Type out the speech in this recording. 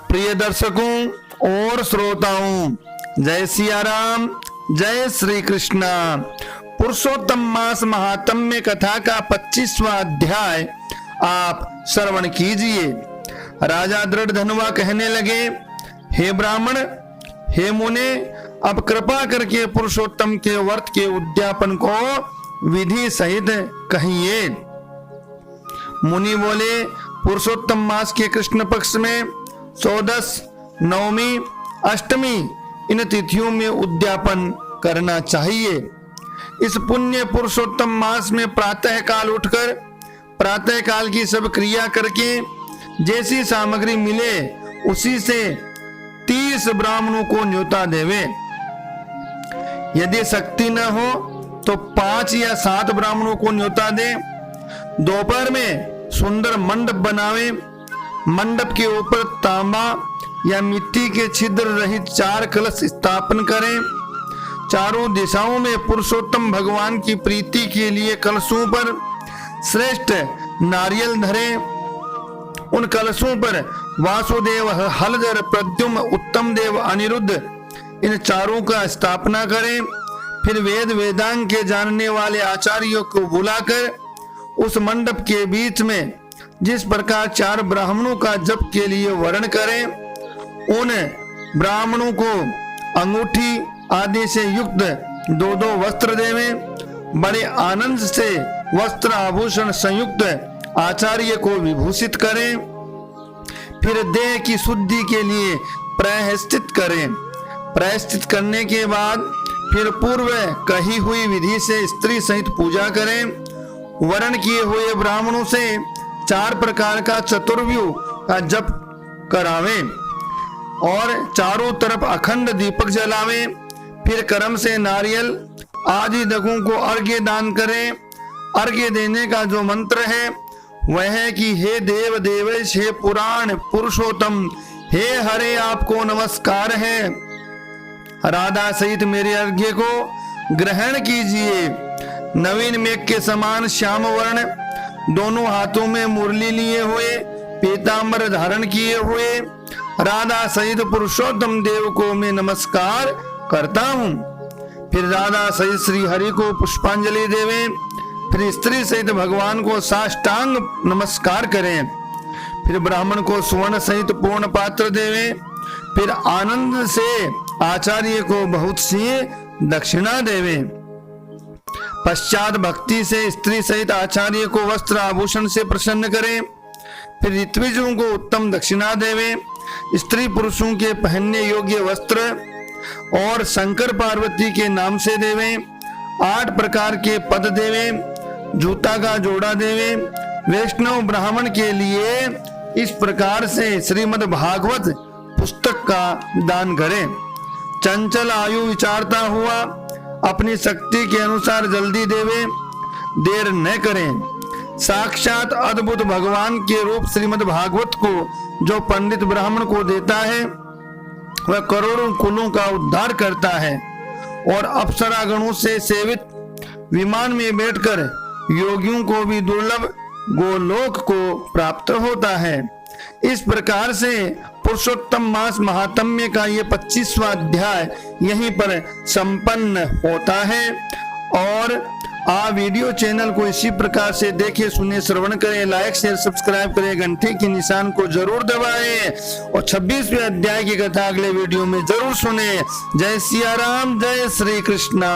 प्रिय दर्शकों और श्रोताओं, जय सिया राम, जय श्री कृष्णा। पुरुषोत्तम मास महात्म्य कथा का 25वां अध्याय आप श्रवण कीजिए। राजा दृढ़धनुआ कहने लगे, हे ब्राह्मण, हे मुने, अब कृपा करके पुरुषोत्तम के व्रत के उद्यापन को विधि सहित कहिए। मुनि बोले, पुरुषोत्तम मास के कृष्ण पक्ष में 14, नवमी, अष्टमी इन तिथियों में उद्यापन करना चाहिए। इस पुण्य पुरुषोत्तम मास में प्रातः काल उठकर प्रातः काल की सब क्रिया करके जैसी सामग्री मिले उसी से 30 ब्राह्मणों को न्योता देवे। यदि शक्ति न हो तो 5 या 7 ब्राह्मणों को न्योता दे। दोपहर में सुंदर मंडप बनावे। मंडप के ऊपर तांबा या मिट्टी के छिद्र रहित 4 कलश स्थापन करें। चारों दिशाओं में पुरुषोत्तम भगवान की प्रीति के लिए कलशों पर श्रेष्ठ नारियल धरें। उन कलशों पर वासुदेव, हलधर, प्रद्युम्न, उत्तम देव, अनिरुद्ध इन चारों का स्थापना करें। फिर वेद वेदांग के जानने वाले आचार्यों को बुलाकर उस मंडप के बीच में जिस प्रकार 4 ब्राह्मणों का जप के लिए वर्ण करें, उन ब्राह्मणों को अंगूठी आदि से युक्त 2 वस्त्र देवें। बड़े आनंद से वस्त्र आभूषण संयुक्त आचार्य को विभूषित करें। फिर देह की शुद्धि के लिए प्रायश्चित करें। प्रायश्चित करने के बाद फिर पूर्व कही हुई विधि से स्त्री सहित पूजा करें। वर्ण किए हुए ब्राह्मणों से 4 प्रकार का चतुर्व्यूह का जप करावें और चारों तरफ अखंड दीपक जलावें। फिर कर्म से नारियल आदि दगों को अर्घ्य दान करें। अर्घ्य देने का जो मंत्र है वह है कि हे देव देवेश, हे पुराण पुरुषोत्तम, हे हरे, आपको नमस्कार है। राधा सहित मेरे अर्घ्य को ग्रहण कीजिए। नवीन मेघ के समान श्याम वर्ण, दोनों हाथों में मुरली लिए हुए, पीतांबर धारण किए हुए राधा सहित पुरुषोत्तम देव को मैं नमस्कार करता हूँ। फिर राधा सहित श्री हरि को पुष्पांजलि देवें। फिर स्त्री सहित भगवान को साष्टांग नमस्कार करें। फिर ब्राह्मण को स्वर्ण सहित पूर्ण पात्र देवें। फिर आनंद से आचार्य को बहुत सी दक्षिणा देवें। पश्चात भक्ति से स्त्री सहित आचार्य को वस्त्र आभूषण से प्रसन्न करें। फिर ऋत्विजों को उत्तम दक्षिणा देवें। स्त्री पुरुषों के पहनने योग्य वस्त्र और शंकर पार्वती के नाम से देवें। 8 प्रकार के पद देवें। जूता का जोड़ा देवें। वैष्णव ब्राह्मण के लिए इस प्रकार से श्रीमद् भागवत पुस्तक का दान करें। चंचल आयु विचारता हुआ अपनी शक्ति के अनुसार जल्दी देवे, देर न करें। साक्षात अद्भुत भगवान के रूप श्रीमद् भागवत को जो पंडित ब्राह्मण को देता है वह करोड़ों कुलों का उद्धार करता है और अप्सरा गणों से सेवित विमान में बैठकर योगियों को भी दुर्लभ गोलोक को प्राप्त होता है। इस प्रकार से पुरुषोत्तम मास महात्म्य का ये 25वां अध्याय यहीं पर संपन्न होता है। और वीडियो चैनल को इसी प्रकार से देखें, सुने, श्रवण करें, लाइक शेयर सब्सक्राइब करें, घंटे के निशान को जरूर दबाएं और 26वें अध्याय की कथा अगले वीडियो में जरूर सुने। जय सिया राम, जय श्री कृष्णा।